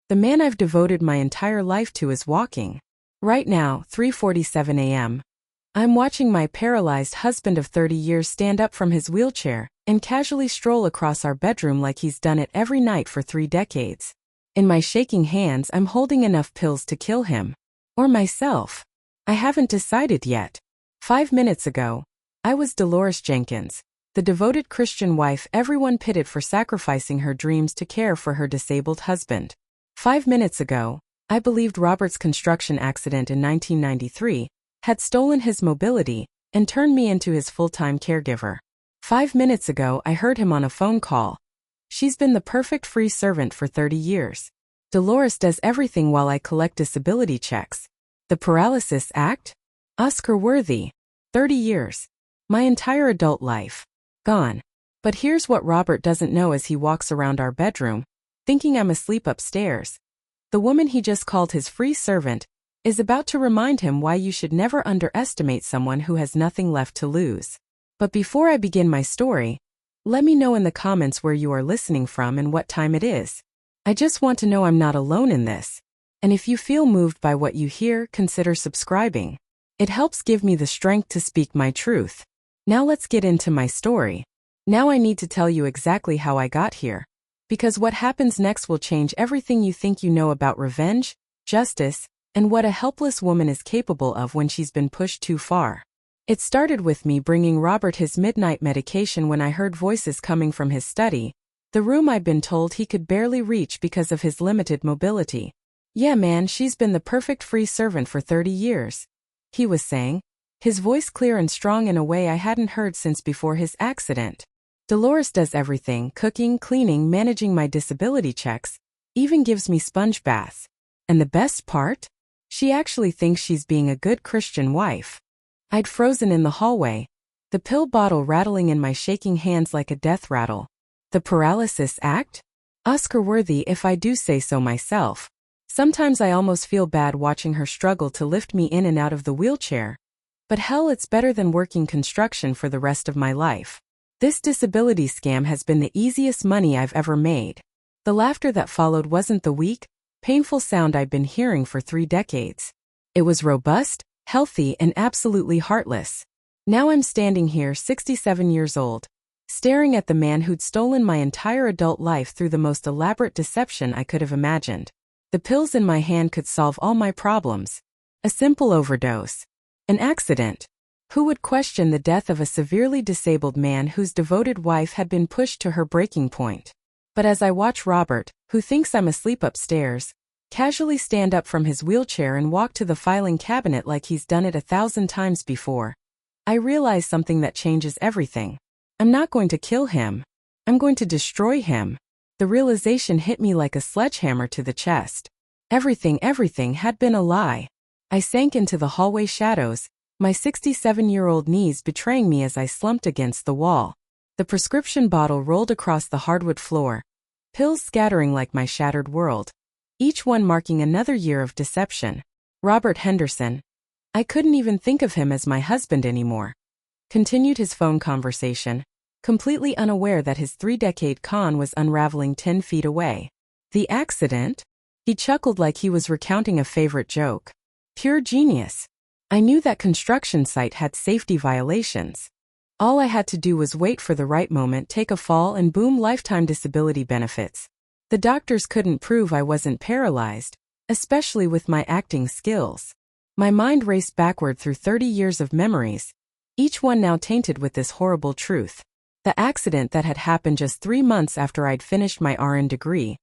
The man I've devoted my entire life to is walking. Right now, 3:47 a.m. I'm watching my paralyzed husband of 30 years stand up from his wheelchair and casually stroll across our bedroom like he's done it every night for 3 decades. In my shaking hands, I'm holding enough pills to kill him. Or myself. I haven't decided yet. 5 minutes ago, I was Dolores Jenkins, the devoted Christian wife everyone pitted for sacrificing her dreams to care for her disabled husband. 5 minutes ago, I believed Robert's construction accident in 1993 had stolen his mobility and turned me into his full-time caregiver. 5 minutes ago, I heard him on a phone call. She's been the perfect free servant for 30 years. Dolores does everything while I collect disability checks. The Paralysis Act? Oscar-worthy. 30 years. My entire adult life. Gone. But here's what Robert doesn't know as he walks around our bedroom, thinking I'm asleep upstairs. The woman he just called his free servant is about to remind him why you should never underestimate someone who has nothing left to lose. But before I begin my story, let me know in the comments where you are listening from and what time it is. I just want to know I'm not alone in this. And if you feel moved by what you hear, consider subscribing. It helps give me the strength to speak my truth. Now let's get into my story. Now I need to tell you exactly how I got here. Because what happens next will change everything you think you know about revenge, justice, and what a helpless woman is capable of when she's been pushed too far. It started with me bringing Robert his midnight medication when I heard voices coming from his study, the room I'd been told he could barely reach because of his limited mobility. "Yeah man, she's been the perfect free servant for 30 years. He was saying, his voice clear and strong in a way I hadn't heard since before his accident. Dolores does everything, cooking, cleaning, managing my disability checks, even gives me sponge baths. And the best part? She actually thinks she's being a good Christian wife." I'd frozen in the hallway, the pill bottle rattling in my shaking hands like a death rattle. The Paralysis Act? Oscar-worthy if I do say so myself. Sometimes I almost feel bad watching her struggle to lift me in and out of the wheelchair. But hell, it's better than working construction for the rest of my life. This disability scam has been the easiest money I've ever made. The laughter that followed wasn't the weak, painful sound I'd been hearing for 3 decades. It was robust, healthy, and absolutely heartless. Now I'm standing here, 67 years old, staring at the man who'd stolen my entire adult life through the most elaborate deception I could have imagined. The pills in my hand could solve all my problems. A simple overdose. An accident. Who would question the death of a severely disabled man whose devoted wife had been pushed to her breaking point? But as I watch Robert, who thinks I'm asleep upstairs, casually stand up from his wheelchair and walk to the filing cabinet like he's done it 1,000 times before, I realize something that changes everything. I'm not going to kill him. I'm going to destroy him. The realization hit me like a sledgehammer to the chest. Everything had been a lie. I sank into the hallway shadows, my 67-year-old knees betraying me as I slumped against the wall. The prescription bottle rolled across the hardwood floor, pills scattering like my shattered world, each one marking another year of deception. Robert Henderson. I couldn't even think of him as my husband anymore. Continued his phone conversation, completely unaware that his 3-decade con was unraveling 10 feet away. The accident? He chuckled like he was recounting a favorite joke. Pure genius. I knew that construction site had safety violations. All I had to do was wait for the right moment, take a fall, and boom, lifetime disability benefits. The doctors couldn't prove I wasn't paralyzed, especially with my acting skills. My mind raced backward through 30 years of memories, each one now tainted with this horrible truth. The accident that had happened just 3 months after I'd finished my RN degree.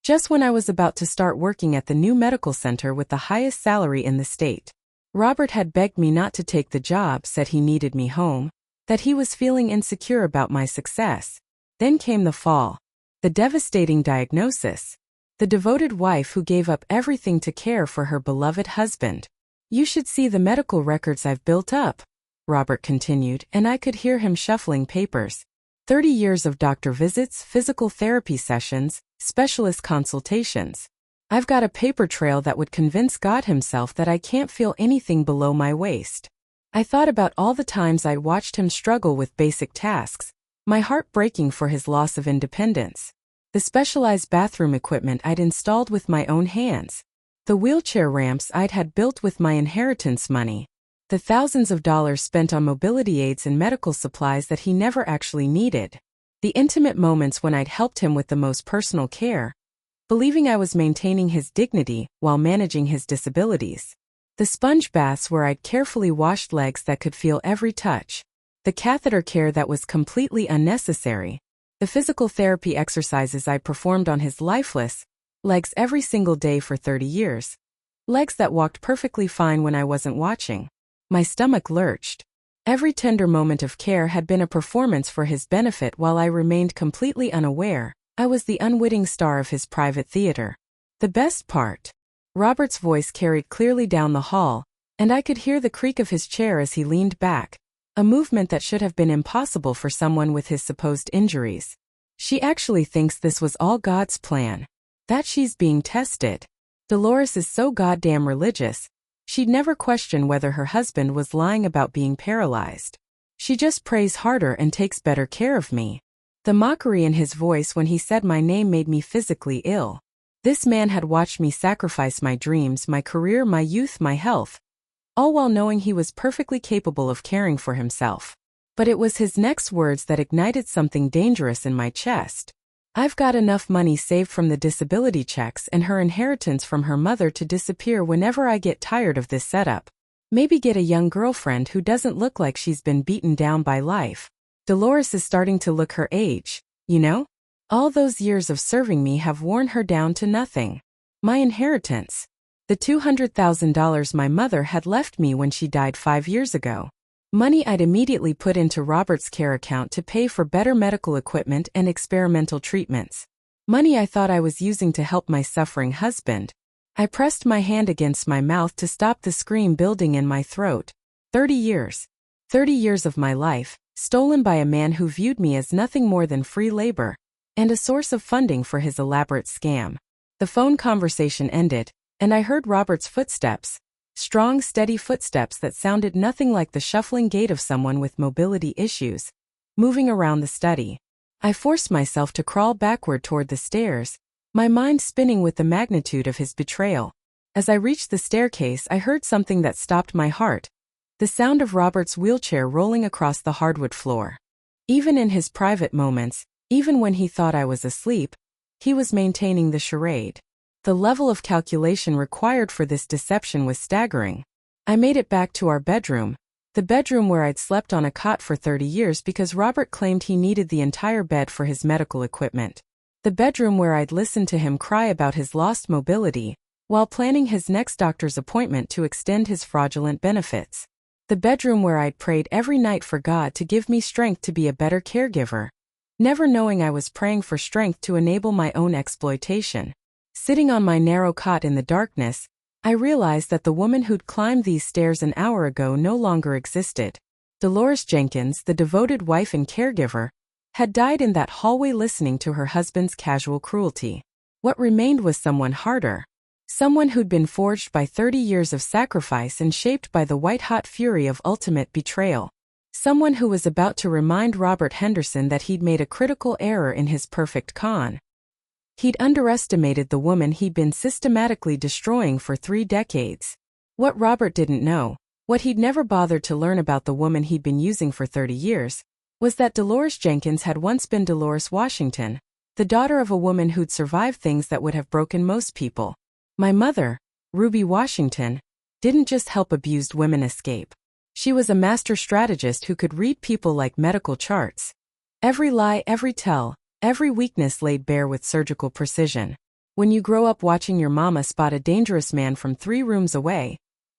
Just when I was about to start working at the new medical center with the highest salary in the state. Robert had begged me not to take the job, said he needed me home, that he was feeling insecure about my success. Then came the fall. The devastating diagnosis. The devoted wife who gave up everything to care for her beloved husband. "You should see the medical records I've built up," Robert continued, and I could hear him shuffling papers. 30 years of doctor visits, physical therapy sessions, specialist consultations. I've got a paper trail that would convince God himself that I can't feel anything below my waist. I thought about all the times I'd watched him struggle with basic tasks, my heart breaking for his loss of independence. The specialized bathroom equipment I'd installed with my own hands. The wheelchair ramps I'd had built with my inheritance money. The thousands of dollars spent on mobility aids and medical supplies that he never actually needed. The intimate moments when I'd helped him with the most personal care, believing I was maintaining his dignity while managing his disabilities. The sponge baths where I'd carefully washed legs that could feel every touch. The catheter care that was completely unnecessary. The physical therapy exercises I performed on his lifeless legs every single day for 30 years. Legs that walked perfectly fine when I wasn't watching. My stomach lurched. Every tender moment of care had been a performance for his benefit while I remained completely unaware. I was the unwitting star of his private theater. The best part. Robert's voice carried clearly down the hall, and I could hear the creak of his chair as he leaned back, a movement that should have been impossible for someone with his supposed injuries. She actually thinks this was all God's plan. That she's being tested. Dolores is so goddamn religious. She'd never question whether her husband was lying about being paralyzed. She just prays harder and takes better care of me. The mockery in his voice when he said my name made me physically ill. This man had watched me sacrifice my dreams, my career, my youth, my health, all while knowing he was perfectly capable of caring for himself. But it was his next words that ignited something dangerous in my chest. I've got enough money saved from the disability checks and her inheritance from her mother to disappear whenever I get tired of this setup. Maybe get a young girlfriend who doesn't look like she's been beaten down by life. Dolores is starting to look her age, you know? All those years of serving me have worn her down to nothing. My inheritance. The $200,000 my mother had left me when she died 5 years ago. Money I'd immediately put into Robert's care account to pay for better medical equipment and experimental treatments. Money I thought I was using to help my suffering husband. I pressed my hand against my mouth to stop the scream building in my throat. 30 years. 30 years of my life, stolen by a man who viewed me as nothing more than free labor, and a source of funding for his elaborate scam. The phone conversation ended, and I heard Robert's footsteps. Strong, steady footsteps that sounded nothing like the shuffling gait of someone with mobility issues, moving around the study. I forced myself to crawl backward toward the stairs, my mind spinning with the magnitude of his betrayal. As I reached the staircase, I heard something that stopped my heart. The sound of Robert's wheelchair rolling across the hardwood floor. Even in his private moments, even when he thought I was asleep, he was maintaining the charade. The level of calculation required for this deception was staggering. I made it back to our bedroom, the bedroom where I'd slept on a cot for 30 years because Robert claimed he needed the entire bed for his medical equipment. The bedroom where I'd listened to him cry about his lost mobility, while planning his next doctor's appointment to extend his fraudulent benefits. The bedroom where I'd prayed every night for God to give me strength to be a better caregiver, never knowing I was praying for strength to enable my own exploitation. Sitting on my narrow cot in the darkness, I realized that the woman who'd climbed these stairs an hour ago no longer existed. Dolores Jenkins, the devoted wife and caregiver, had died in that hallway listening to her husband's casual cruelty. What remained was someone harder. Someone who'd been forged by 30 years of sacrifice and shaped by the white-hot fury of ultimate betrayal. Someone who was about to remind Robert Henderson that he'd made a critical error in his perfect con. He'd underestimated the woman he'd been systematically destroying for 3 decades. What Robert didn't know, what he'd never bothered to learn about the woman he'd been using for 30 years, was that Dolores Jenkins had once been Dolores Washington, the daughter of a woman who'd survived things that would have broken most people. My mother, Ruby Washington, didn't just help abused women escape. She was a master strategist who could read people like medical charts. Every lie, every tell, every weakness laid bare with surgical precision. When you grow up watching your mama spot a dangerous man from 3 rooms away,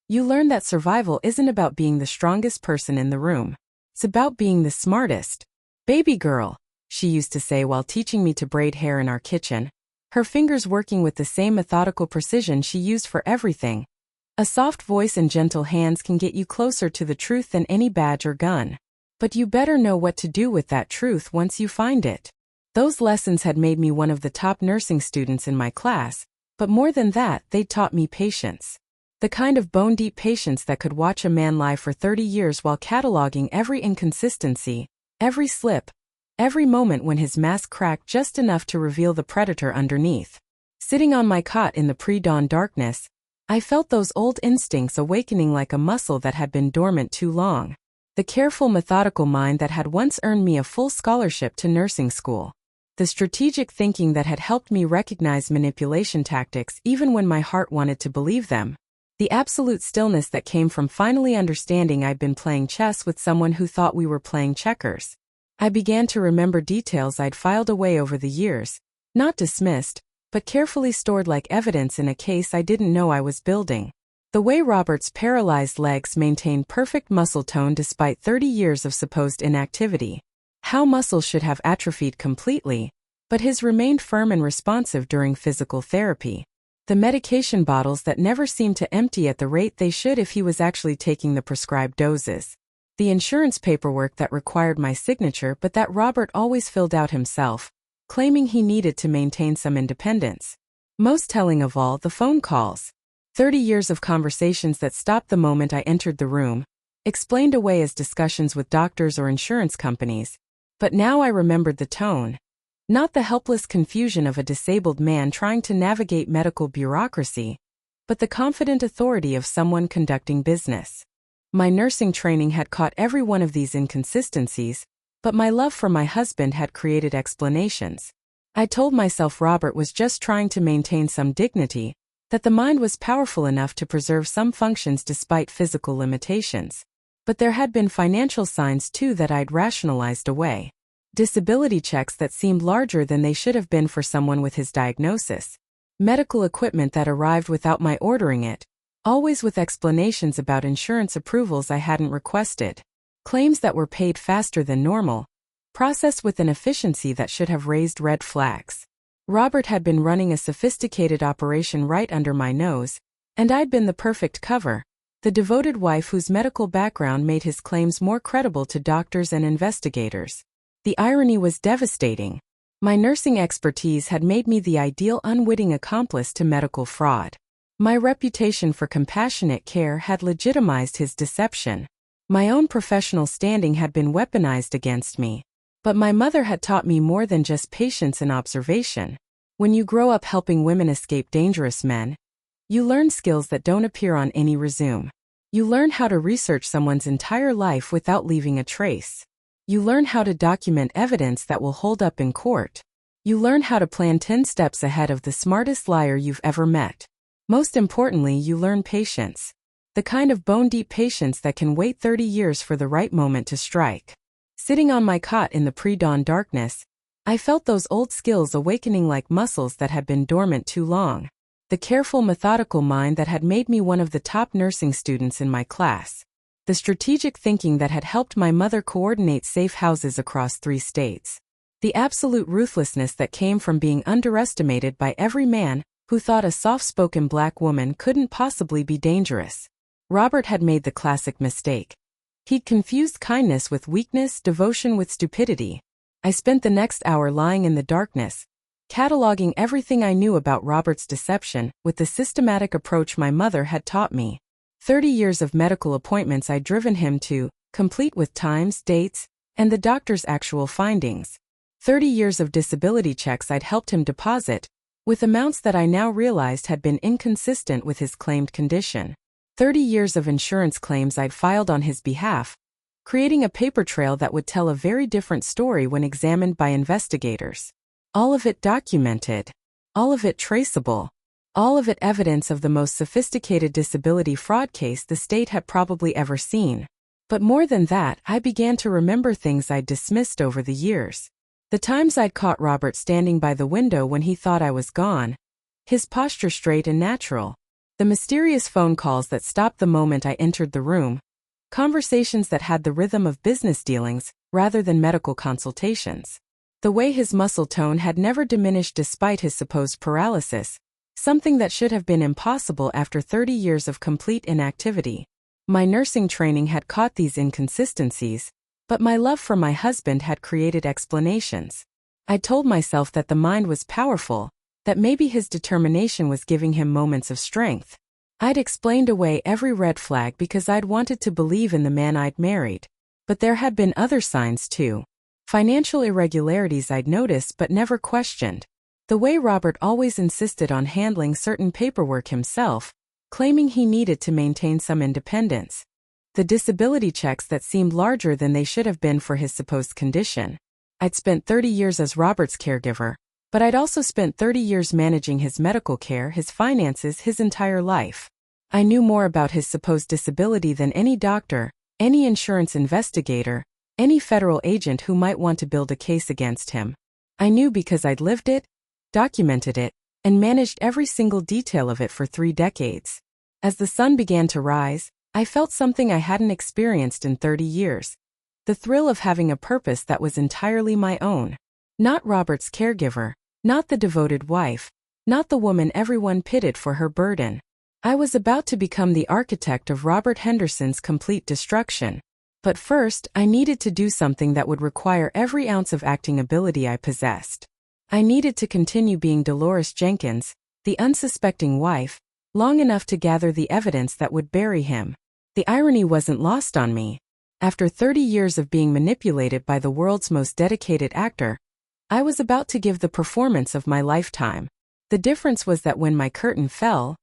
you learn that survival isn't about being the strongest person in the room. It's about being the smartest. Baby girl, she used to say while teaching me to braid hair in our kitchen, her fingers working with the same methodical precision she used for everything. A soft voice and gentle hands can get you closer to the truth than any badge or gun. But you better know what to do with that truth once you find it. Those lessons had made me one of the top nursing students in my class, but more than that, they taught me patience. The kind of bone-deep patience that could watch a man lie for 30 years while cataloging every inconsistency, every slip, every moment when his mask cracked just enough to reveal the predator underneath. Sitting on my cot in the pre-dawn darkness, I felt those old instincts awakening like a muscle that had been dormant too long. The careful, methodical mind that had once earned me a full scholarship to nursing school. The strategic thinking that had helped me recognize manipulation tactics even when my heart wanted to believe them. The absolute stillness that came from finally understanding I'd been playing chess with someone who thought we were playing checkers. I began to remember details I'd filed away over the years, not dismissed, but carefully stored like evidence in a case I didn't know I was building. The way Robert's paralyzed legs maintained perfect muscle tone despite 30 years of supposed inactivity. How muscles should have atrophied completely, but his remained firm and responsive during physical therapy. The medication bottles that never seemed to empty at the rate they should if he was actually taking the prescribed doses. The insurance paperwork that required my signature but that Robert always filled out himself, claiming he needed to maintain some independence. Most telling of all, the phone calls. 30 years of conversations that stopped the moment I entered the room, explained away as discussions with doctors or insurance companies. But now I remembered the tone. Not the helpless confusion of a disabled man trying to navigate medical bureaucracy, but the confident authority of someone conducting business. My nursing training had caught every one of these inconsistencies, but my love for my husband had created explanations. I told myself Robert was just trying to maintain some dignity, that the mind was powerful enough to preserve some functions despite physical limitations. But there had been financial signs too that I'd rationalized away. Disability checks that seemed larger than they should have been for someone with his diagnosis. Medical equipment that arrived without my ordering it, always with explanations about insurance approvals I hadn't requested. Claims that were paid faster than normal, processed with an efficiency that should have raised red flags. Robert had been running a sophisticated operation right under my nose, and I'd been the perfect cover. The devoted wife whose medical background made his claims more credible to doctors and investigators. The irony was devastating. My nursing expertise had made me the ideal unwitting accomplice to medical fraud. My reputation for compassionate care had legitimized his deception. My own professional standing had been weaponized against me. But my mother had taught me more than just patience and observation. When you grow up helping women escape dangerous men, you learn skills that don't appear on any resume. You learn how to research someone's entire life without leaving a trace. You learn how to document evidence that will hold up in court. You learn how to plan 10 steps ahead of the smartest liar you've ever met. Most importantly, you learn patience. The kind of bone-deep patience that can wait 30 years for the right moment to strike. Sitting on my cot in the pre-dawn darkness, I felt those old skills awakening like muscles that had been dormant too long. The careful, methodical mind that had made me one of the top nursing students in my class. The strategic thinking that had helped my mother coordinate safe houses across 3 states. The absolute ruthlessness that came from being underestimated by every man who thought a soft-spoken black woman couldn't possibly be dangerous. Robert had made the classic mistake. He'd confused kindness with weakness, devotion with stupidity. I spent the next hour lying in the darkness, cataloging everything I knew about Robert's deception with the systematic approach my mother had taught me. 30 years of medical appointments I'd driven him to, complete with times, dates, and the doctor's actual findings. 30 years of disability checks I'd helped him deposit, with amounts that I now realized had been inconsistent with his claimed condition. 30 years of insurance claims I'd filed on his behalf, creating a paper trail that would tell a very different story when examined by investigators. All of it documented. All of it traceable. All of it evidence of the most sophisticated disability fraud case the state had probably ever seen. But more than that, I began to remember things I'd dismissed over the years. The times I'd caught Robert standing by the window when he thought I was gone. His posture straight and natural. The mysterious phone calls that stopped the moment I entered the room. Conversations that had the rhythm of business dealings, rather than medical consultations. The way his muscle tone had never diminished despite his supposed paralysis, something that should have been impossible after 30 years of complete inactivity. My nursing training had caught these inconsistencies, but my love for my husband had created explanations. I told myself that the mind was powerful, that maybe his determination was giving him moments of strength. I'd explained away every red flag because I'd wanted to believe in the man I'd married. But there had been other signs too. Financial irregularities I'd noticed but never questioned. The way Robert always insisted on handling certain paperwork himself, claiming he needed to maintain some independence. The disability checks that seemed larger than they should have been for his supposed condition. I'd spent 30 years as Robert's caregiver, but I'd also spent 30 years managing his medical care, his finances, his entire life. I knew more about his supposed disability than any doctor, any insurance investigator, any federal agent who might want to build a case against him. I knew because I'd lived it, documented it, and managed every single detail of it for 3 decades. As the sun began to rise, I felt something I hadn't experienced in 30 years. The thrill of having a purpose that was entirely my own. Not Robert's caregiver, not the devoted wife, not the woman everyone pitied for her burden. I was about to become the architect of Robert Henderson's complete destruction. But first, I needed to do something that would require every ounce of acting ability I possessed. I needed to continue being Dolores Jenkins, the unsuspecting wife, long enough to gather the evidence that would bury him. The irony wasn't lost on me. After 30 years of being manipulated by the world's most dedicated actor, I was about to give the performance of my lifetime. The difference was that when my curtain fell,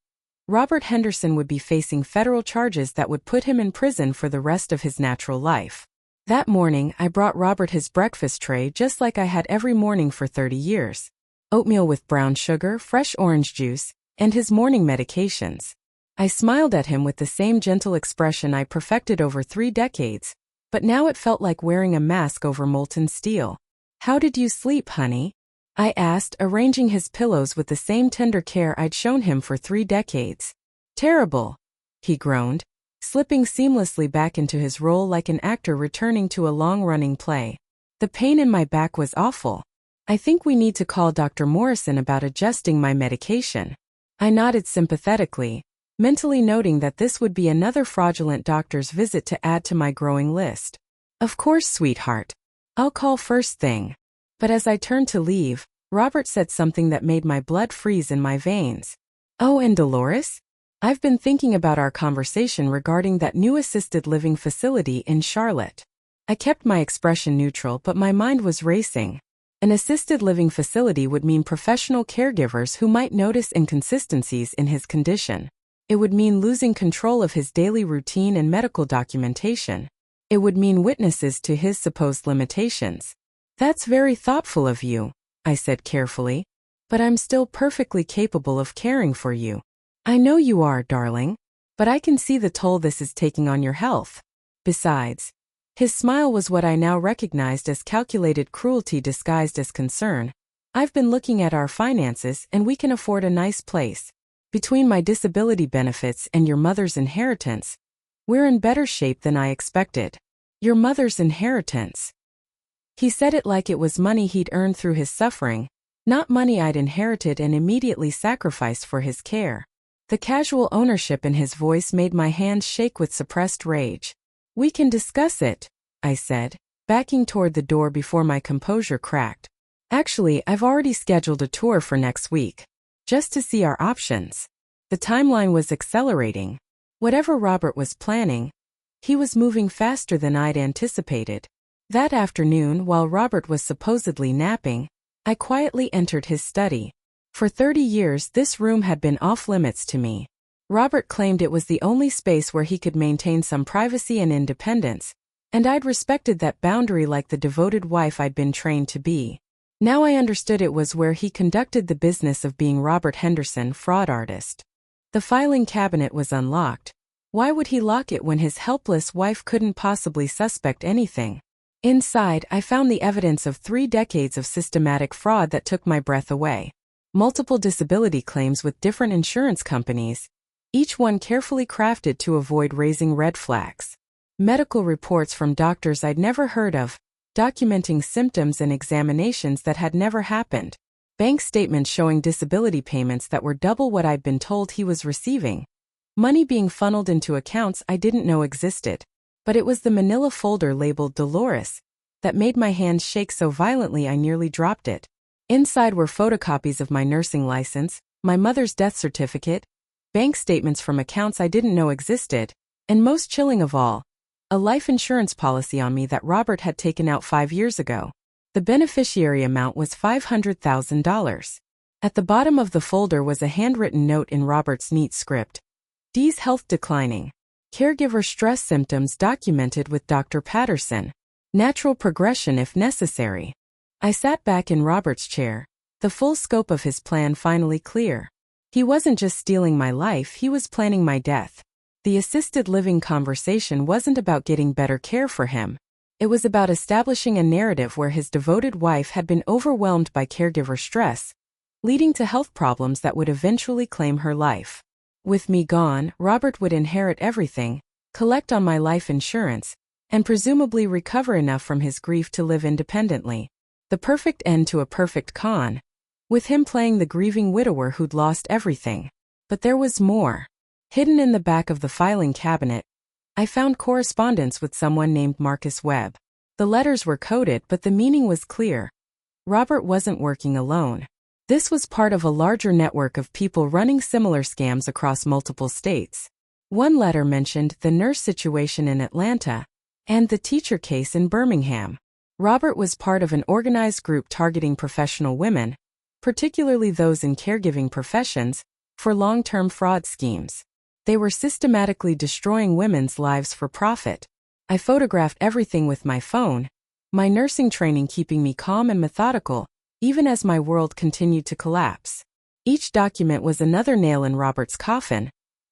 Robert Henderson would be facing federal charges that would put him in prison for the rest of his natural life. That morning, I brought Robert his breakfast tray just like I had every morning for 30 years. Oatmeal with brown sugar, fresh orange juice, and his morning medications. I smiled at him with the same gentle expression I perfected over 3 decades, but now it felt like wearing a mask over molten steel. "How did you sleep, honey?" I asked, arranging his pillows with the same tender care I'd shown him for 3 decades. "Terrible," he groaned, slipping seamlessly back into his role like an actor returning to a long-running play. "The pain in my back was awful. I think we need to call Dr. Morrison about adjusting my medication." I nodded sympathetically, mentally noting that this would be another fraudulent doctor's visit to add to my growing list. "Of course, sweetheart. I'll call first thing." But as I turned to leave, Robert said something that made my blood freeze in my veins. "Oh, and Dolores? I've been thinking about our conversation regarding that new assisted living facility in Charlotte." I kept my expression neutral, but my mind was racing. An assisted living facility would mean professional caregivers who might notice inconsistencies in his condition. It would mean losing control of his daily routine and medical documentation. It would mean witnesses to his supposed limitations. "That's very thoughtful of you," I said carefully, "but I'm still perfectly capable of caring for you." "I know you are, darling, but I can see the toll this is taking on your health. Besides," his smile was what I now recognized as calculated cruelty disguised as concern, "I've been looking at our finances and we can afford a nice place. Between my disability benefits and your mother's inheritance, we're in better shape than I expected." "Your mother's inheritance." He said it like it was money he'd earned through his suffering, not money I'd inherited and immediately sacrificed for his care. The casual ownership in his voice made my hands shake with suppressed rage. "We can discuss it," I said, backing toward the door before my composure cracked. "Actually, I've already scheduled a tour for next week, just to see our options." The timeline was accelerating. Whatever Robert was planning, he was moving faster than I'd anticipated. That afternoon, while Robert was supposedly napping, I quietly entered his study. For 30 years, this room had been off-limits to me. Robert claimed it was the only space where he could maintain some privacy and independence, and I'd respected that boundary like the devoted wife I'd been trained to be. Now I understood it was where he conducted the business of being Robert Henderson, fraud artist. The filing cabinet was unlocked. Why would he lock it when his helpless wife couldn't possibly suspect anything? Inside, I found the evidence of 3 decades of systematic fraud that took my breath away. Multiple disability claims with different insurance companies, each one carefully crafted to avoid raising red flags. Medical reports from doctors I'd never heard of, documenting symptoms and examinations that had never happened. Bank statements showing disability payments that were double what I'd been told he was receiving. Money being funneled into accounts I didn't know existed. But it was the manila folder labeled Dolores that made my hands shake so violently I nearly dropped it. Inside were photocopies of my nursing license, my mother's death certificate, bank statements from accounts I didn't know existed, and most chilling of all, a life insurance policy on me that Robert had taken out 5 years ago. The beneficiary amount was $500,000. At the bottom of the folder was a handwritten note in Robert's neat script. Dee's health declining. Caregiver stress symptoms documented with Dr. Patterson. Natural progression if necessary. I sat back in Robert's chair, the full scope of his plan finally clear. He wasn't just stealing my life, he was planning my death. The assisted living conversation wasn't about getting better care for him. It was about establishing a narrative where his devoted wife had been overwhelmed by caregiver stress, leading to health problems that would eventually claim her life. With me gone, Robert would inherit everything, collect on my life insurance, and presumably recover enough from his grief to live independently. The perfect end to a perfect con, with him playing the grieving widower who'd lost everything. But there was more. Hidden in the back of the filing cabinet, I found correspondence with someone named Marcus Webb. The letters were coded, but the meaning was clear. Robert wasn't working alone. This was part of a larger network of people running similar scams across multiple states. One letter mentioned the nurse situation in Atlanta and the teacher case in Birmingham. Robert was part of an organized group targeting professional women, particularly those in caregiving professions, for long-term fraud schemes. They were systematically destroying women's lives for profit. I photographed everything with my phone, my nursing training keeping me calm and methodical, even as my world continued to collapse. Each document was another nail in Robert's coffin,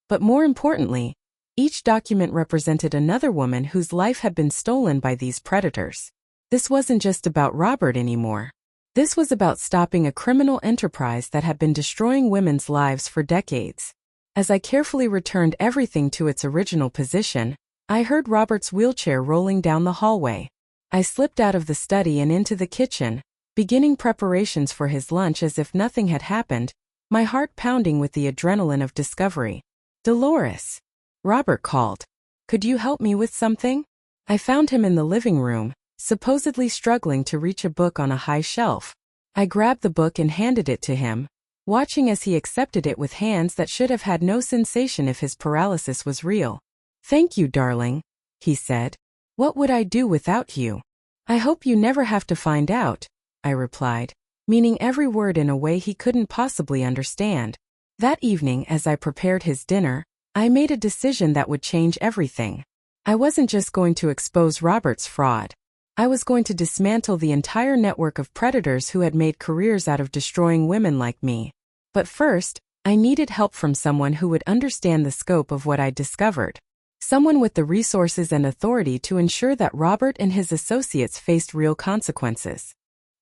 but more importantly, each document represented another woman whose life had been stolen by these predators. This wasn't just about Robert anymore. This was about stopping a criminal enterprise that had been destroying women's lives for decades. As I carefully returned everything to its original position, I heard Robert's wheelchair rolling down the hallway. I slipped out of the study and into the kitchen, beginning preparations for his lunch as if nothing had happened, my heart pounding with the adrenaline of discovery. "Dolores," Robert called. "Could you help me with something?" I found him in the living room, supposedly struggling to reach a book on a high shelf. I grabbed the book and handed it to him, watching as he accepted it with hands that should have had no sensation if his paralysis was real. "Thank you, darling," he said. "What would I do without you?" "I hope you never have to find out," I replied, meaning every word in a way he couldn't possibly understand. That evening, as I prepared his dinner, I made a decision that would change everything. I wasn't just going to expose Robert's fraud. I was going to dismantle the entire network of predators who had made careers out of destroying women like me. But first, I needed help from someone who would understand the scope of what I'd discovered. Someone with the resources and authority to ensure that Robert and his associates faced real consequences.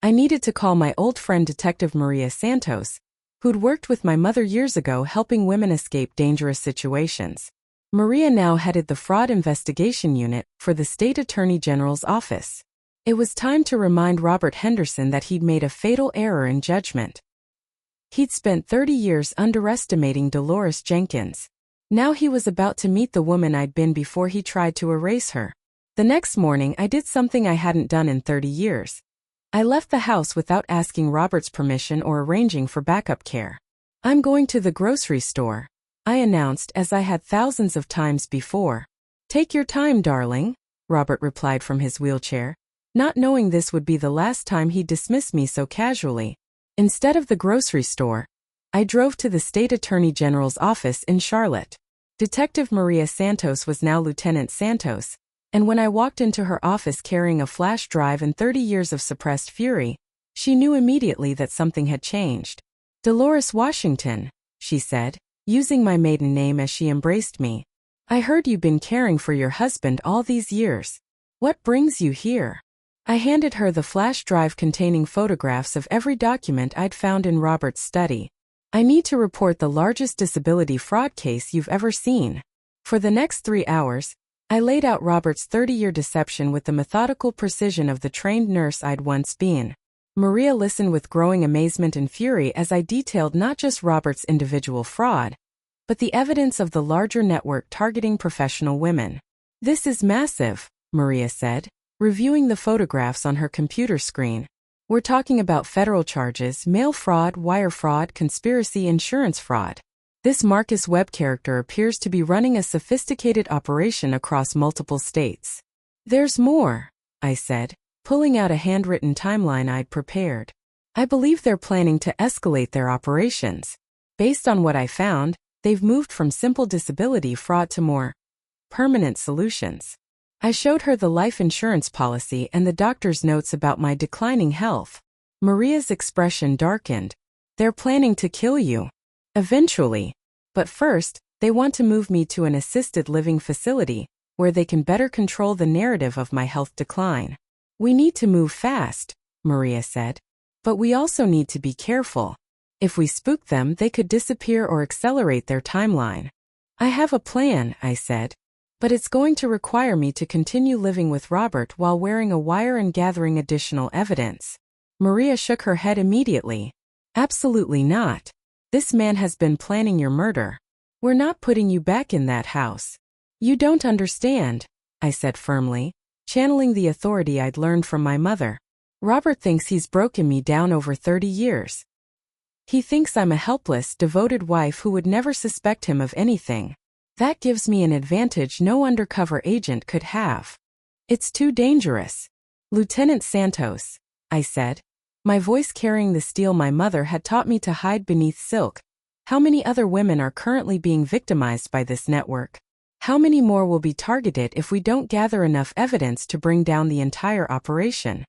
I needed to call my old friend Detective Maria Santos, who'd worked with my mother years ago helping women escape dangerous situations. Maria now headed the Fraud Investigation Unit for the State Attorney General's office. It was time to remind Robert Henderson that he'd made a fatal error in judgment. He'd spent 30 years underestimating Dolores Jenkins. Now he was about to meet the woman I'd been before he tried to erase her. The next morning, I did something I hadn't done in 30 years. I left the house without asking Robert's permission or arranging for backup care. "I'm going to the grocery store," I announced as I had thousands of times before. "Take your time, darling," Robert replied from his wheelchair, not knowing this would be the last time he'd dismiss me so casually. Instead of the grocery store, I drove to the State Attorney General's office in Charlotte. Detective Maria Santos was now Lieutenant Santos, and when I walked into her office carrying a flash drive and 30 years of suppressed fury, she knew immediately that something had changed. "Dolores Washington," she said, using my maiden name as she embraced me. "I heard you've been caring for your husband all these years. What brings you here?" I handed her the flash drive containing photographs of every document I'd found in Robert's study. "I need to report the largest disability fraud case you've ever seen." For the next 3 hours, I laid out Robert's 30-year deception with the methodical precision of the trained nurse I'd once been. Maria listened with growing amazement and fury as I detailed not just Robert's individual fraud, but the evidence of the larger network targeting professional women. "This is massive," Maria said, reviewing the photographs on her computer screen. "We're talking about federal charges, mail fraud, wire fraud, conspiracy, insurance fraud. This Marcus Webb character appears to be running a sophisticated operation across multiple states." "There's more," I said, pulling out a handwritten timeline I'd prepared. I believe they're planning to escalate their operations. Based on what I found, they've moved from simple disability fraud to more permanent solutions. I showed her the life insurance policy and the doctor's notes about my declining health. Maria's expression darkened. They're planning to kill you. Eventually. But first, they want to move me to an assisted living facility, where they can better control the narrative of my health decline. We need to move fast, Maria said. But we also need to be careful. If we spook them, they could disappear or accelerate their timeline. I have a plan, I said. But it's going to require me to continue living with Robert while wearing a wire and gathering additional evidence. Maria shook her head immediately. Absolutely not. This man has been planning your murder. We're not putting you back in that house. You don't understand, I said firmly, channeling the authority I'd learned from my mother. Robert thinks he's broken me down over 30 years. He thinks I'm a helpless, devoted wife who would never suspect him of anything. That gives me an advantage no undercover agent could have. It's too dangerous. Lieutenant Santos, I said, my voice carrying the steel my mother had taught me to hide beneath silk. How many other women are currently being victimized by this network? How many more will be targeted if we don't gather enough evidence to bring down the entire operation?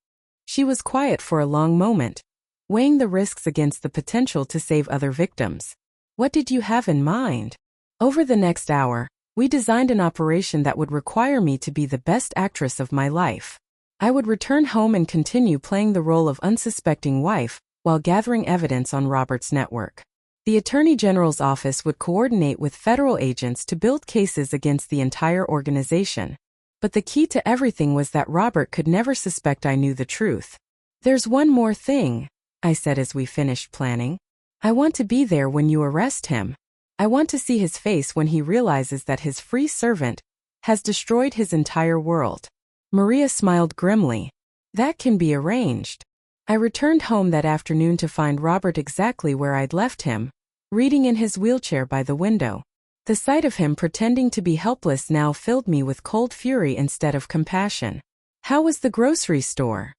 She was quiet for a long moment, weighing the risks against the potential to save other victims. What did you have in mind? Over the next hour, we designed an operation that would require me to be the best actress of my life. I would return home and continue playing the role of unsuspecting wife while gathering evidence on Robert's network. The Attorney General's office would coordinate with federal agents to build cases against the entire organization. But the key to everything was that Robert could never suspect I knew the truth. There's one more thing, I said as we finished planning. I want to be there when you arrest him. I want to see his face when he realizes that his free servant has destroyed his entire world. Maria smiled grimly. That can be arranged. I returned home that afternoon to find Robert exactly where I'd left him, reading in his wheelchair by the window. The sight of him pretending to be helpless now filled me with cold fury instead of compassion. How was the grocery store?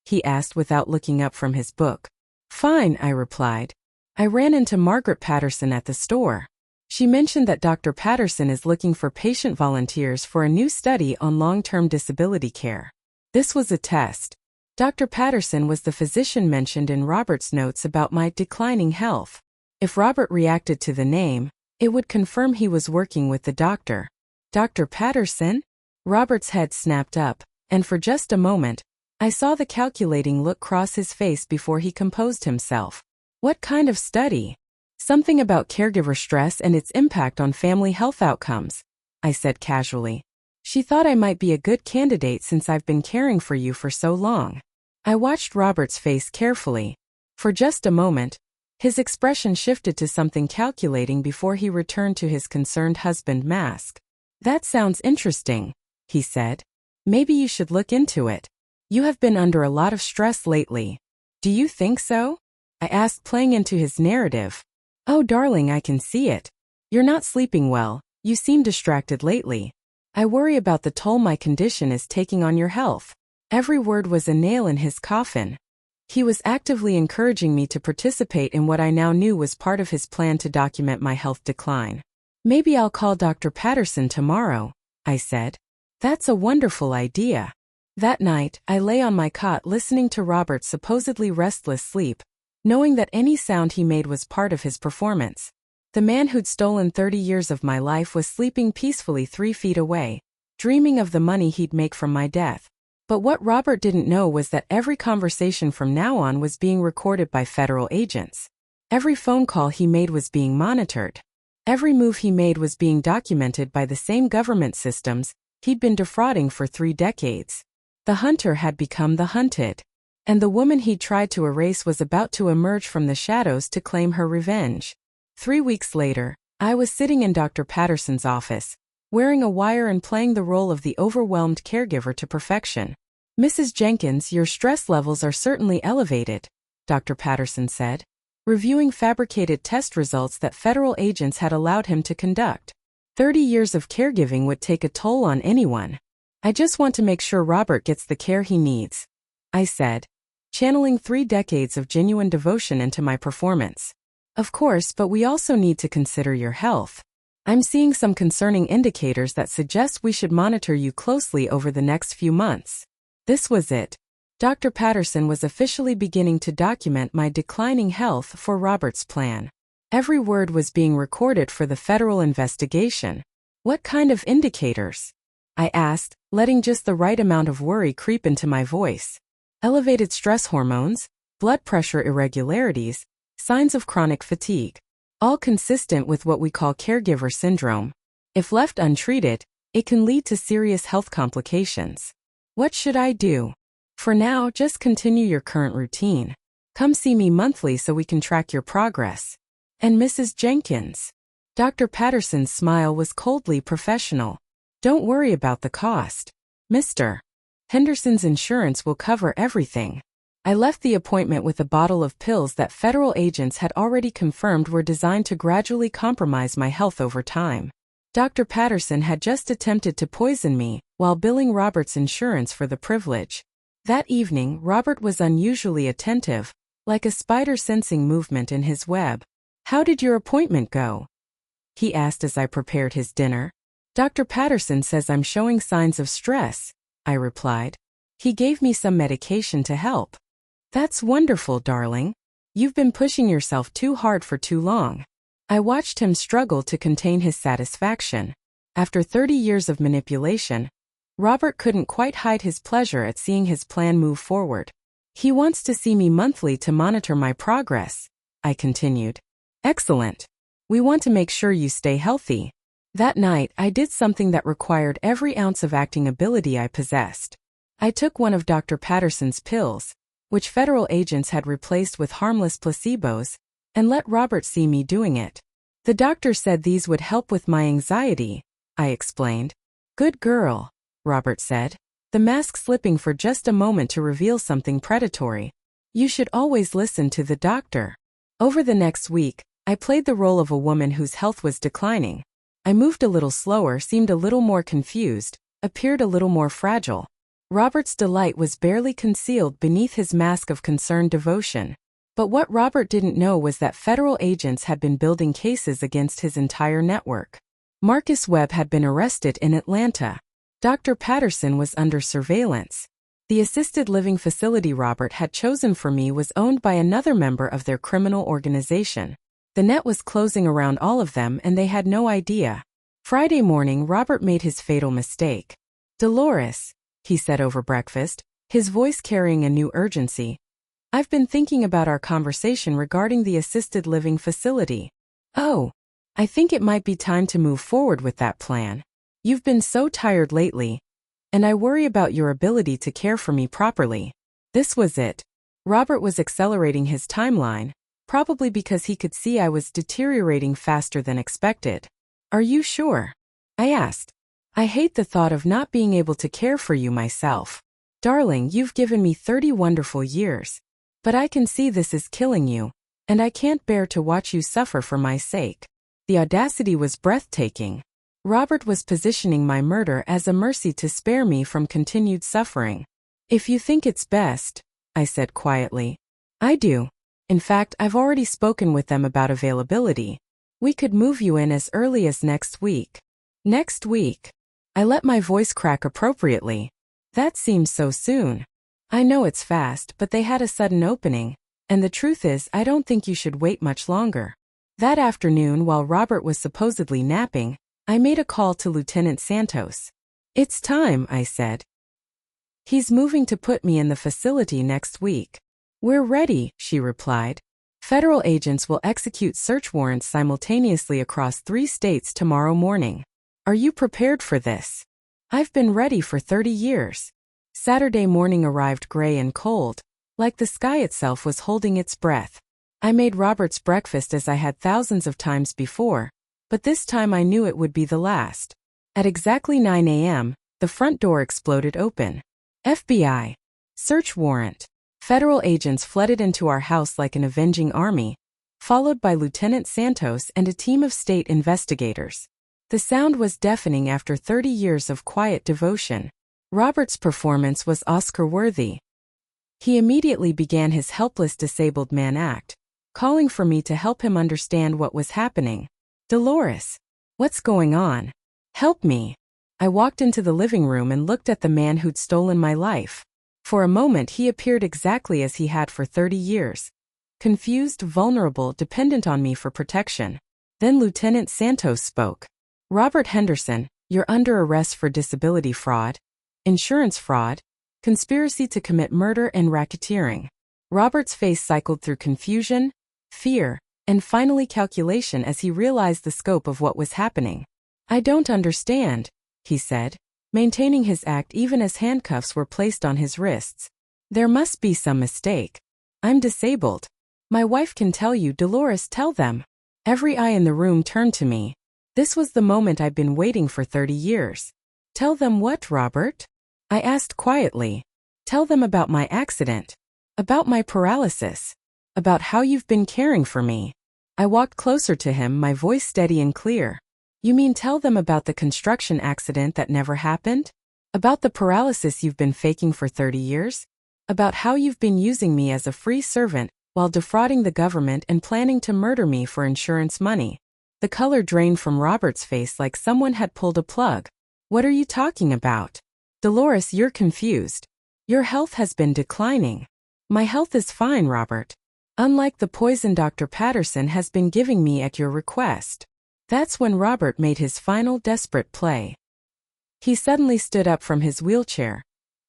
He asked without looking up from his book. Fine, I replied. I ran into Margaret Patterson at the store. She mentioned that Dr. Patterson is looking for patient volunteers for a new study on long-term disability care. This was a test. Dr. Patterson was the physician mentioned in Robert's notes about my declining health. If Robert reacted to the name, it would confirm he was working with the doctor. Dr. Patterson? Robert's head snapped up, and for just a moment, I saw the calculating look cross his face before he composed himself. What kind of study? Something about caregiver stress and its impact on family health outcomes, I said casually. She thought I might be a good candidate since I've been caring for you for so long. I watched Robert's face carefully. For just a moment, his expression shifted to something calculating before he returned to his concerned husband mask. That sounds interesting, he said. Maybe you should look into it. You have been under a lot of stress lately. Do you think so? I asked, playing into his narrative. Oh, darling, I can see it. You're not sleeping well. You seem distracted lately. I worry about the toll my condition is taking on your health. Every word was a nail in his coffin. He was actively encouraging me to participate in what I now knew was part of his plan to document my health decline. Maybe I'll call Dr. Patterson tomorrow, I said. That's a wonderful idea. That night, I lay on my cot listening to Robert's supposedly restless sleep, knowing that any sound he made was part of his performance. The man who'd stolen 30 years of my life was sleeping peacefully 3 feet away, dreaming of the money he'd make from my death. But what Robert didn't know was that every conversation from now on was being recorded by federal agents. Every phone call he made was being monitored. Every move he made was being documented by the same government systems he'd been defrauding for 3 decades. The hunter had become the hunted. And the woman he'd tried to erase was about to emerge from the shadows to claim her revenge. 3 weeks later, I was sitting in Dr. Patterson's office, wearing a wire and playing the role of the overwhelmed caregiver to perfection. Mrs. Jenkins, your stress levels are certainly elevated, Dr. Patterson said, reviewing fabricated test results that federal agents had allowed him to conduct. 30 years of caregiving would take a toll on anyone. I just want to make sure Robert gets the care he needs. I said, channeling 3 decades of genuine devotion into my performance. Of course, but we also need to consider your health. I'm seeing some concerning indicators that suggest we should monitor you closely over the next few months. This was it. Dr. Patterson was officially beginning to document my declining health for Robert's plan. Every word was being recorded for the federal investigation. What kind of indicators? I asked, letting just the right amount of worry creep into my voice. Elevated stress hormones, blood pressure irregularities, signs of chronic fatigue. All consistent with what we call caregiver syndrome. If left untreated, it can lead to serious health complications. What should I do? For now, just continue your current routine. Come see me monthly so we can track your progress. And Mrs. Jenkins. Dr. Patterson's smile was coldly professional. Don't worry about the cost. Mr. Henderson's insurance will cover everything. I left the appointment with a bottle of pills that federal agents had already confirmed were designed to gradually compromise my health over time. Dr. Patterson had just attempted to poison me while billing Robert's insurance for the privilege. That evening, Robert was unusually attentive, like a spider sensing movement in his web. How did your appointment go? He asked as I prepared his dinner. Dr. Patterson says I'm showing signs of stress, I replied. He gave me some medication to help. That's wonderful, darling. You've been pushing yourself too hard for too long. I watched him struggle to contain his satisfaction. After 30 years of manipulation, Robert couldn't quite hide his pleasure at seeing his plan move forward. He wants to see me monthly to monitor my progress, I continued. Excellent. We want to make sure you stay healthy. That night, I did something that required every ounce of acting ability I possessed. I took one of Dr. Patterson's pills, which federal agents had replaced with harmless placebos, and let Robert see me doing it. The doctor said these would help with my anxiety, I explained. Good girl, Robert said, the mask slipping for just a moment to reveal something predatory. You should always listen to the doctor. Over the next week, I played the role of a woman whose health was declining. I moved a little slower, seemed a little more confused, appeared a little more fragile. Robert's delight was barely concealed beneath his mask of concerned devotion. But what Robert didn't know was that federal agents had been building cases against his entire network. Marcus Webb had been arrested in Atlanta. Dr. Patterson was under surveillance. The assisted living facility Robert had chosen for me was owned by another member of their criminal organization. The net was closing around all of them and they had no idea. Friday morning, Robert made his fatal mistake. Dolores, he said over breakfast, his voice carrying a new urgency. I've been thinking about our conversation regarding the assisted living facility. Oh, I think it might be time to move forward with that plan. You've been so tired lately, and I worry about your ability to care for me properly. This was it. Robert was accelerating his timeline, probably because he could see I was deteriorating faster than expected. Are you sure? I asked. I hate the thought of not being able to care for you myself. Darling, you've given me 30 wonderful years. But I can see this is killing you, and I can't bear to watch you suffer for my sake. The audacity was breathtaking. Robert was positioning my murder as a mercy to spare me from continued suffering. If you think it's best, I said quietly. I do. In fact, I've already spoken with them about availability. We could move you in as early as next week. Next week. I let my voice crack appropriately. That seems so soon. I know it's fast, but they had a sudden opening, and the truth is I don't think you should wait much longer. That afternoon, while Robert was supposedly napping, I made a call to Lieutenant Santos. It's time, I said. He's moving to put me in the facility next week. We're ready, she replied. Federal agents will execute search warrants simultaneously across 3 states tomorrow morning. Are you prepared for this? I've been ready for 30 years. Saturday morning arrived gray and cold, like the sky itself was holding its breath. I made Robert's breakfast as I had thousands of times before, but this time I knew it would be the last. At exactly 9 a.m., the front door exploded open. FBI. Search warrant. Federal agents flooded into our house like an avenging army, followed by Lieutenant Santos and a team of state investigators. The sound was deafening after 30 years of quiet devotion. Robert's performance was Oscar-worthy. He immediately began his helpless disabled man act, calling for me to help him understand what was happening. Dolores, what's going on? Help me. I walked into the living room and looked at the man who'd stolen my life. For a moment he appeared exactly as he had for 30 years. Confused, vulnerable, dependent on me for protection. Then Lieutenant Santos spoke. Robert Henderson, you're under arrest for disability fraud, insurance fraud, conspiracy to commit murder and racketeering. Robert's face cycled through confusion, fear, and finally calculation as he realized the scope of what was happening. I don't understand, he said, maintaining his act even as handcuffs were placed on his wrists. There must be some mistake. I'm disabled. My wife can tell you. Dolores, tell them. Every eye in the room turned to me. This was the moment I'd been waiting for 30 years. Tell them what, Robert? I asked quietly. Tell them about my accident. About my paralysis. About how you've been caring for me. I walked closer to him, my voice steady and clear. You mean tell them about the construction accident that never happened? About the paralysis you've been faking for 30 years? About how you've been using me as a free servant while defrauding the government and planning to murder me for insurance money? The color drained from Robert's face like someone had pulled a plug. What are you talking about? Dolores, you're confused. Your health has been declining. My health is fine, Robert. Unlike the poison Dr. Patterson has been giving me at your request. That's when Robert made his final desperate play. He suddenly stood up from his wheelchair,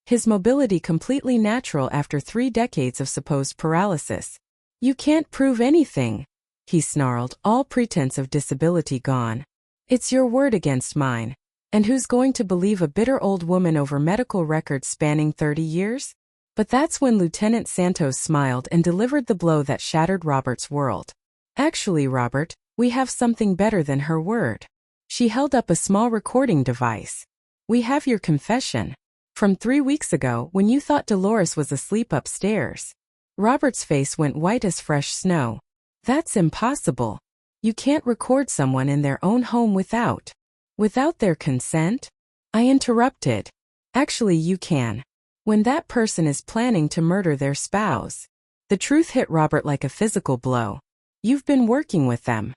his mobility completely natural after 3 decades of supposed paralysis. You can't prove anything, he snarled, all pretense of disability gone. It's your word against mine. And who's going to believe a bitter old woman over medical records spanning 30 years? But that's when Lieutenant Santos smiled and delivered the blow that shattered Robert's world. Actually, Robert, we have something better than her word. She held up a small recording device. We have your confession. From 3 weeks ago when you thought Dolores was asleep upstairs. Robert's face went white as fresh snow. That's impossible. You can't record someone in their own home without their consent? I interrupted. Actually, you can. When that person is planning to murder their spouse. The truth hit Robert like a physical blow. You've been working with them.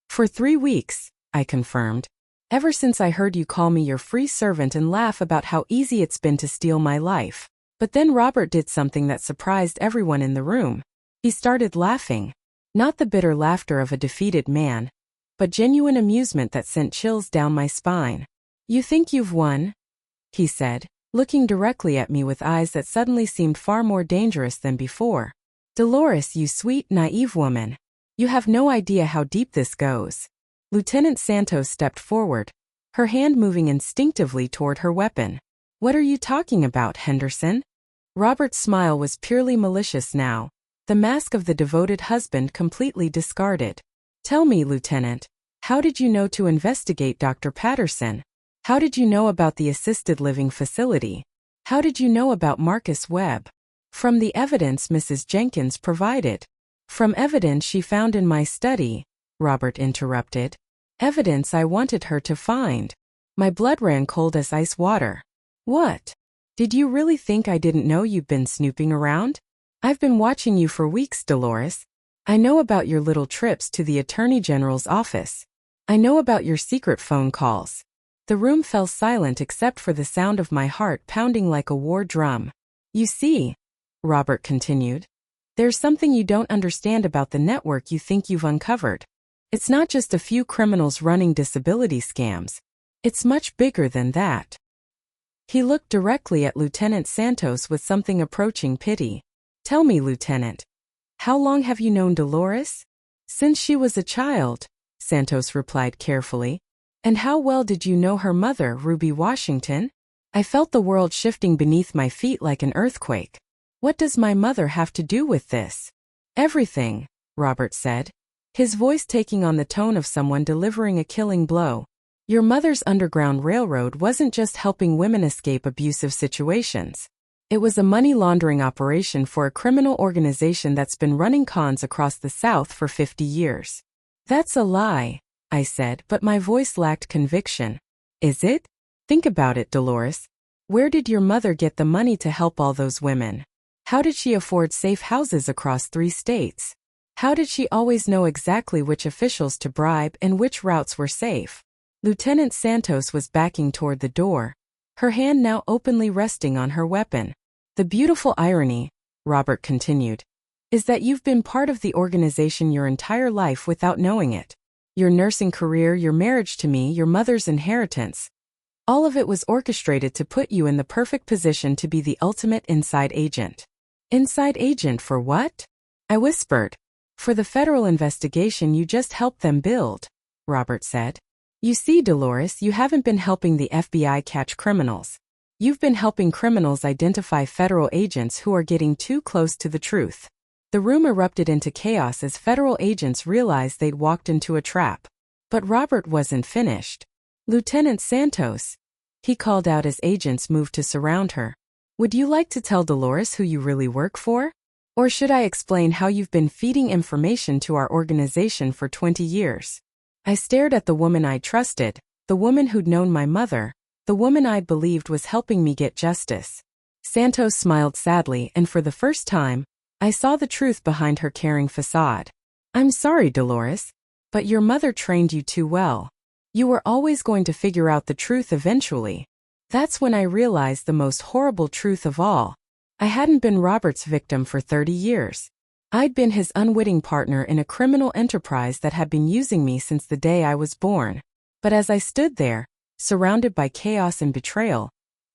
For 3 weeks, I confirmed. Ever since I heard you call me your free servant and laugh about how easy it's been to steal my life. But then Robert did something that surprised everyone in the room. He started laughing. Not the bitter laughter of a defeated man, but genuine amusement that sent chills down my spine. You think you've won? He said, looking directly at me with eyes that suddenly seemed far more dangerous than before. Dolores, you sweet, naive woman. You have no idea how deep this goes. Lieutenant Santos stepped forward, her hand moving instinctively toward her weapon. What are you talking about, Henderson? Robert's smile was purely malicious now, the mask of the devoted husband completely discarded. Tell me, Lieutenant, how did you know to investigate Dr. Patterson? How did you know about the assisted living facility? How did you know about Marcus Webb? From the evidence Mrs. Jenkins provided. From evidence she found in my study, Robert interrupted. Evidence I wanted her to find. My blood ran cold as ice water. What? Did you really think I didn't know you'd been snooping around? I've been watching you for weeks, Dolores. I know about your little trips to the Attorney General's office. I know about your secret phone calls. The room fell silent except for the sound of my heart pounding like a war drum. You see, Robert continued, there's something you don't understand about the network you think you've uncovered. It's not just a few criminals running disability scams. It's much bigger than that. He looked directly at Lieutenant Santos with something approaching pity. Tell me, Lieutenant, how long have you known Dolores? Since she was a child, Santos replied carefully. And how well did you know her mother, Ruby Washington? I felt the world shifting beneath my feet like an earthquake. What does my mother have to do with this? Everything, Robert said, his voice taking on the tone of someone delivering a killing blow. Your mother's Underground Railroad wasn't just helping women escape abusive situations. It was a money laundering operation for a criminal organization that's been running cons across the South for 50 years. That's a lie, I said, but my voice lacked conviction. Is it? Think about it, Dolores. Where did your mother get the money to help all those women? How did she afford safe houses across 3 states? How did she always know exactly which officials to bribe and which routes were safe? Lieutenant Santos was backing toward the door, her hand now openly resting on her weapon. The beautiful irony, Robert continued, is that you've been part of the organization your entire life without knowing it. Your nursing career, your marriage to me, your mother's inheritance. All of it was orchestrated to put you in the perfect position to be the ultimate inside agent. Inside agent for what? I whispered. For the federal investigation you just helped them build, Robert said. You see, Dolores, you haven't been helping the FBI catch criminals. You've been helping criminals identify federal agents who are getting too close to the truth. The room erupted into chaos as federal agents realized they'd walked into a trap. But Robert wasn't finished. Lieutenant Santos, he called out as agents moved to surround her. Would you like to tell Dolores who you really work for? Or should I explain how you've been feeding information to our organization for 20 years? I stared at the woman I trusted, the woman who'd known my mother, the woman I'd believed was helping me get justice. Santos smiled sadly, and for the first time, I saw the truth behind her caring facade. I'm sorry, Dolores, but your mother trained you too well. You were always going to figure out the truth eventually. That's when I realized the most horrible truth of all. I hadn't been Robert's victim for 30 years. I'd been his unwitting partner in a criminal enterprise that had been using me since the day I was born. But as I stood there, surrounded by chaos and betrayal,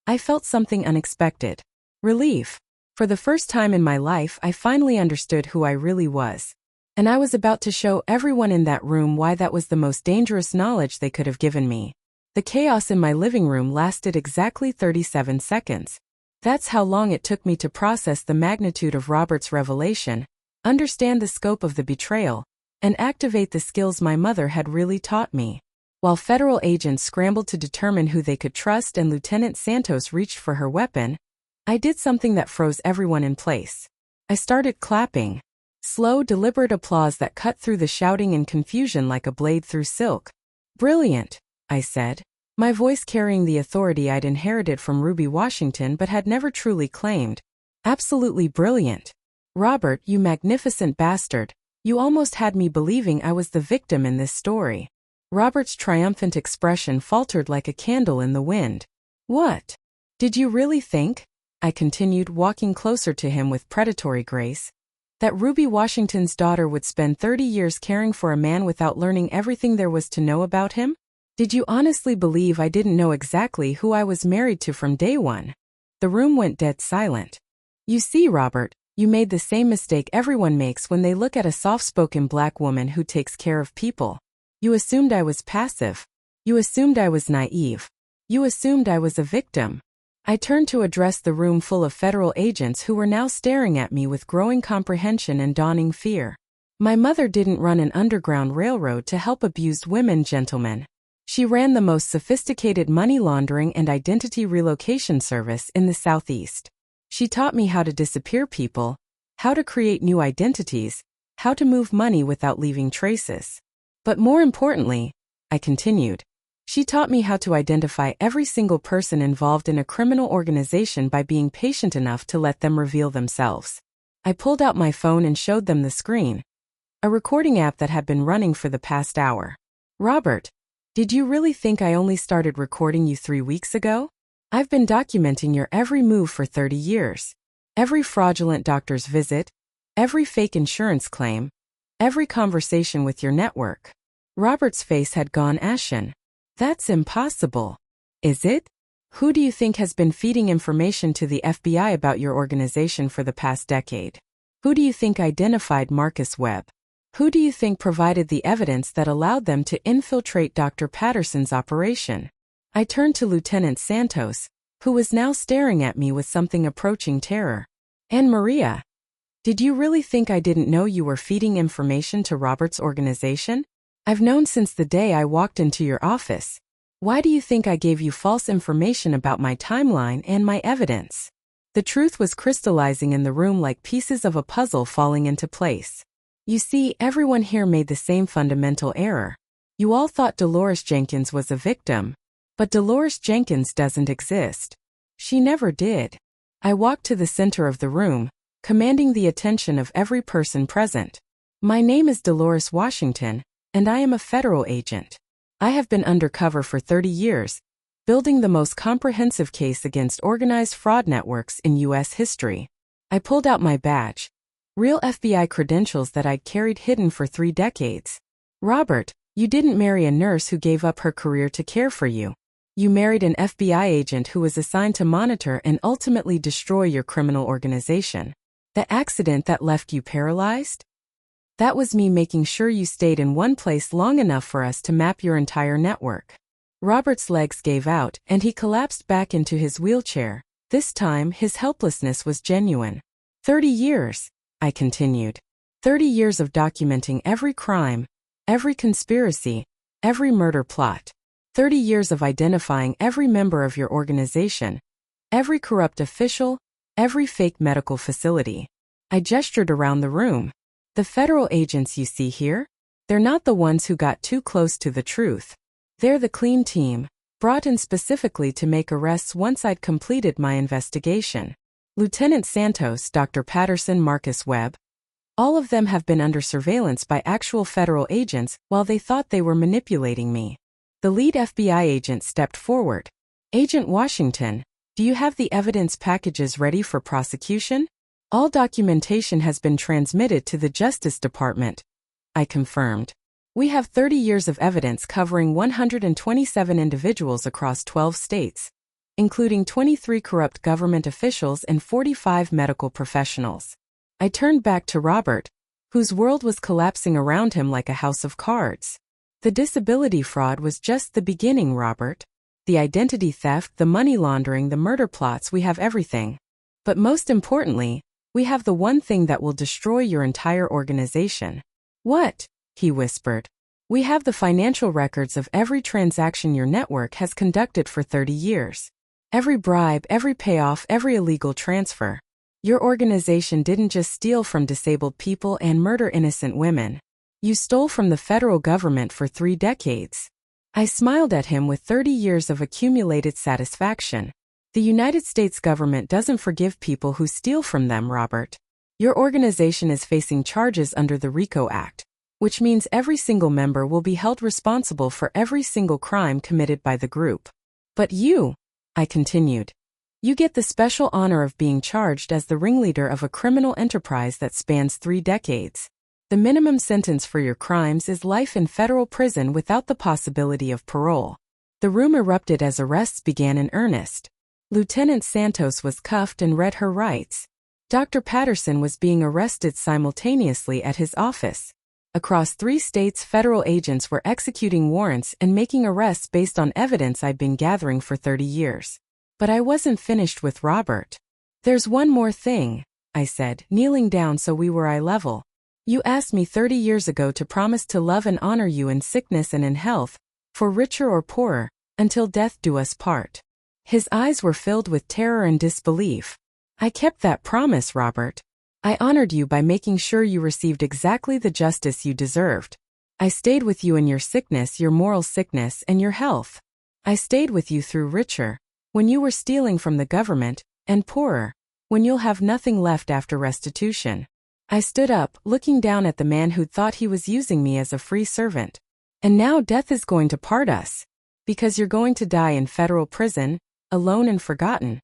I felt something unexpected. Relief. For the first time in my life, I finally understood who I really was. And I was about to show everyone in that room why that was the most dangerous knowledge they could have given me. The chaos in my living room lasted exactly 37 seconds. That's how long it took me to process the magnitude of Robert's revelation, understand the scope of the betrayal, and activate the skills my mother had really taught me. While federal agents scrambled to determine who they could trust and Lieutenant Santos reached for her weapon, I did something that froze everyone in place. I started clapping. Slow, deliberate applause that cut through the shouting and confusion like a blade through silk. Brilliant, I said, my voice carrying the authority I'd inherited from Ruby Washington but had never truly claimed. Absolutely brilliant. Robert, you magnificent bastard, you almost had me believing I was the victim in this story. Robert's triumphant expression faltered like a candle in the wind. What? Did you really think, I continued, walking closer to him with predatory grace, that Ruby Washington's daughter would spend 30 years caring for a man without learning everything there was to know about him? Did you honestly believe I didn't know exactly who I was married to from day one? The room went dead silent. You see, Robert, you made the same mistake everyone makes when they look at a soft-spoken black woman who takes care of people. You assumed I was passive. You assumed I was naive. You assumed I was a victim. I turned to address the room full of federal agents who were now staring at me with growing comprehension and dawning fear. My mother didn't run an underground railroad to help abused women, gentlemen. She ran the most sophisticated money laundering and identity relocation service in the Southeast. She taught me how to disappear people, how to create new identities, how to move money without leaving traces. But more importantly, I continued, she taught me how to identify every single person involved in a criminal organization by being patient enough to let them reveal themselves. I pulled out my phone and showed them the screen, a recording app that had been running for the past hour. Robert, did you really think I only started recording you 3 weeks ago? I've been documenting your every move for 30 years. Every fraudulent doctor's visit, every fake insurance claim, every conversation with your network. Robert's face had gone ashen. That's impossible. Is it? Who do you think has been feeding information to the FBI about your organization for the past decade? Who do you think identified Marcus Webb? Who do you think provided the evidence that allowed them to infiltrate Dr. Patterson's operation? I turned to Lieutenant Santos, who was now staring at me with something approaching terror. And Maria, did you really think I didn't know you were feeding information to Robert's organization? I've known since the day I walked into your office. Why do you think I gave you false information about my timeline and my evidence? The truth was crystallizing in the room like pieces of a puzzle falling into place. You see, everyone here made the same fundamental error. You all thought Dolores Jenkins was a victim. But Dolores Jenkins doesn't exist. She never did. I walked to the center of the room, commanding the attention of every person present. My name is Dolores Washington, and I am a federal agent. I have been undercover for 30 years, building the most comprehensive case against organized fraud networks in U.S. history. I pulled out my badge, real FBI credentials that I'd carried hidden for 3 decades. Robert, you didn't marry a nurse who gave up her career to care for you. You married an FBI agent who was assigned to monitor and ultimately destroy your criminal organization. The accident that left you paralyzed? That was me making sure you stayed in one place long enough for us to map your entire network. Robert's legs gave out, and he collapsed back into his wheelchair. This time, his helplessness was genuine. 30 years, I continued. 30 years of documenting every crime, every conspiracy, every murder plot. 30 years of identifying every member of your organization, every corrupt official, every fake medical facility. I gestured around the room. The federal agents you see here? They're not the ones who got too close to the truth. They're the clean team, brought in specifically to make arrests once I'd completed my investigation. Lieutenant Santos, Dr. Patterson, Marcus Webb. All of them have been under surveillance by actual federal agents while they thought they were manipulating me. The lead FBI agent stepped forward. Agent Washington, do you have the evidence packages ready for prosecution? All documentation has been transmitted to the Justice Department, I confirmed. We have 30 years of evidence covering 127 individuals across 12 states, including 23 corrupt government officials and 45 medical professionals. I turned back to Robert, whose world was collapsing around him like a house of cards. The disability fraud was just the beginning, Robert. The identity theft, the money laundering, the murder plots, we have everything. But most importantly, we have the one thing that will destroy your entire organization. What? He whispered. We have the financial records of every transaction your network has conducted for 30 years. Every bribe, every payoff, every illegal transfer. Your organization didn't just steal from disabled people and murder innocent women. You stole from the federal government for 3 decades. I smiled at him with 30 years of accumulated satisfaction. The United States government doesn't forgive people who steal from them, Robert. Your organization is facing charges under the RICO Act, which means every single member will be held responsible for every single crime committed by the group. But you, I continued, you get the special honor of being charged as the ringleader of a criminal enterprise that spans 3 decades. The minimum sentence for your crimes is life in federal prison without the possibility of parole. The room erupted as arrests began in earnest. Lieutenant Santos was cuffed and read her rights. Dr. Patterson was being arrested simultaneously at his office. Across 3 states, federal agents were executing warrants and making arrests based on evidence I'd been gathering for 30 years. But I wasn't finished with Robert. There's one more thing, I said, kneeling down so we were eye level. You asked me 30 years ago to promise to love and honor you in sickness and in health, for richer or poorer, until death do us part. His eyes were filled with terror and disbelief. I kept that promise, Robert. I honored you by making sure you received exactly the justice you deserved. I stayed with you in your sickness, your moral sickness, and your health. I stayed with you through richer, when you were stealing from the government, and poorer, when you'll have nothing left after restitution. I stood up, looking down at the man who'd thought he was using me as a free servant. And now death is going to part us, because you're going to die in federal prison, alone and forgotten,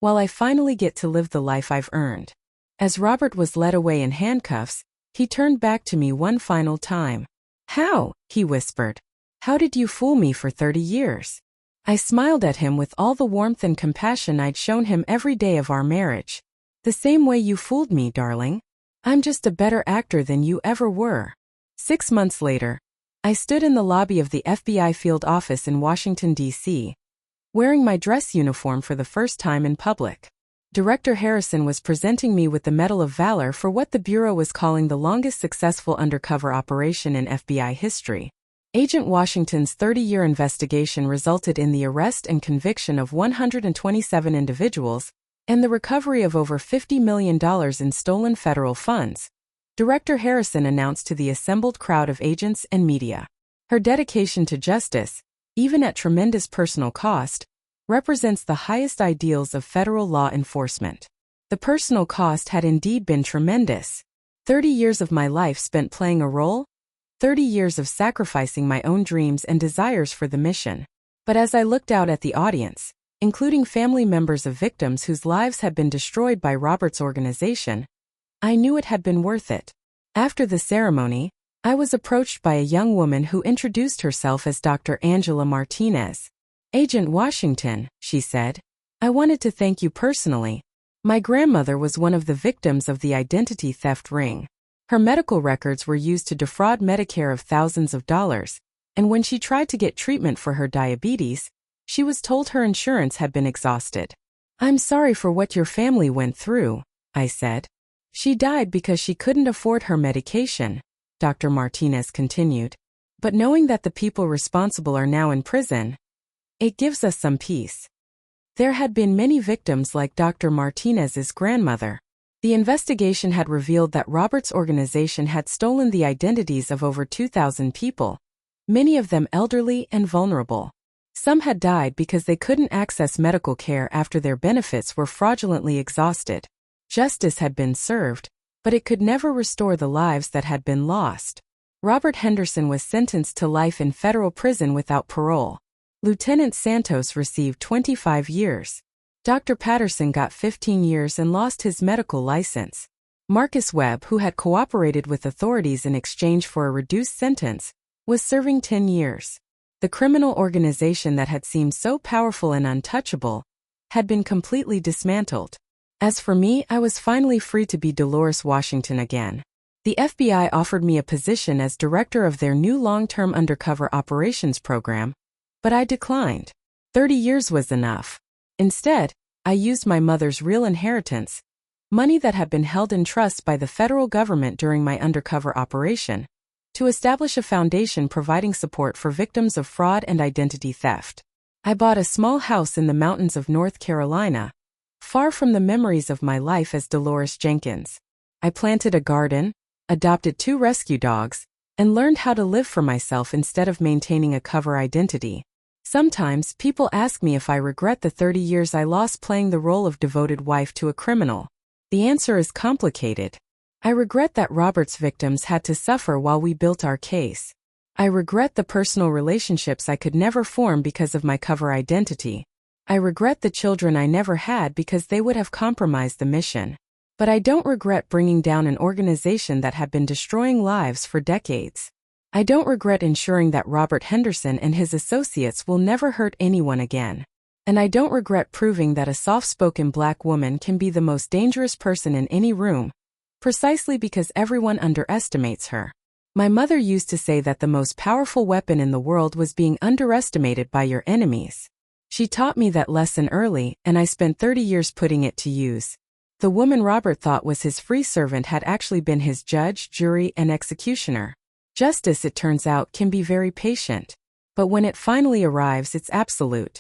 while I finally get to live the life I've earned. As Robert was led away in handcuffs, he turned back to me one final time. How? He whispered. How did you fool me for 30 years? I smiled at him with all the warmth and compassion I'd shown him every day of our marriage. The same way you fooled me, darling. I'm just a better actor than you ever were. 6 months later, I stood in the lobby of the FBI field office in Washington, D.C., wearing my dress uniform for the first time in public. Director Harrison was presenting me with the Medal of Valor for what the Bureau was calling the longest successful undercover operation in FBI history. Agent Washington's 30-year investigation resulted in the arrest and conviction of 127 individuals, and the recovery of over $50 million in stolen federal funds. Director Harrison announced to the assembled crowd of agents and media. Her dedication to justice, even at tremendous personal cost, represents the highest ideals of federal law enforcement. The personal cost had indeed been tremendous. 30 years of my life spent playing a role, 30 years of sacrificing my own dreams and desires for the mission. But as I looked out at the audience, including family members of victims whose lives had been destroyed by Robert's organization, I knew it had been worth it. After the ceremony, I was approached by a young woman who introduced herself as Dr. Angela Martinez. "Agent Washington," she said, "I wanted to thank you personally. My grandmother was one of the victims of the identity theft ring. Her medical records were used to defraud Medicare of thousands of dollars, and when she tried to get treatment for her diabetes, she was told her insurance had been exhausted. I'm sorry for what your family went through," I said. "She died because she couldn't afford her medication," Dr. Martinez continued. "But knowing that the people responsible are now in prison, it gives us some peace." There had been many victims like Dr. Martinez's grandmother. The investigation had revealed that Robert's organization had stolen the identities of over 2,000 people, many of them elderly and vulnerable. Some had died because they couldn't access medical care after their benefits were fraudulently exhausted. Justice had been served, but it could never restore the lives that had been lost. Robert Henderson was sentenced to life in federal prison without parole. Lieutenant Santos received 25 years. Dr. Patterson got 15 years and lost his medical license. Marcus Webb, who had cooperated with authorities in exchange for a reduced sentence, was serving 10 years. The criminal organization that had seemed so powerful and untouchable had been completely dismantled. As for me, I was finally free to be Dolores Washington again. The FBI offered me a position as director of their new long-term undercover operations program, but I declined. 30 years was enough. Instead, I used my mother's real inheritance, money that had been held in trust by the federal government during my undercover operation, to establish a foundation providing support for victims of fraud and identity theft. I bought a small house in the mountains of North Carolina, far from the memories of my life as Dolores Jenkins. I planted a garden, adopted 2 rescue dogs, and learned how to live for myself instead of maintaining a cover identity. Sometimes people ask me if I regret the 30 years I lost playing the role of devoted wife to a criminal. The answer is complicated. I regret that Robert's victims had to suffer while we built our case. I regret the personal relationships I could never form because of my cover identity. I regret the children I never had because they would have compromised the mission. But I don't regret bringing down an organization that had been destroying lives for decades. I don't regret ensuring that Robert Henderson and his associates will never hurt anyone again. And I don't regret proving that a soft-spoken black woman can be the most dangerous person in any room, precisely because everyone underestimates her. My mother used to say that the most powerful weapon in the world was being underestimated by your enemies. She taught me that lesson early, and I spent 30 years putting it to use. The woman Robert thought was his free servant had actually been his judge, jury, and executioner. Justice, it turns out, can be very patient. But when it finally arrives, it's absolute.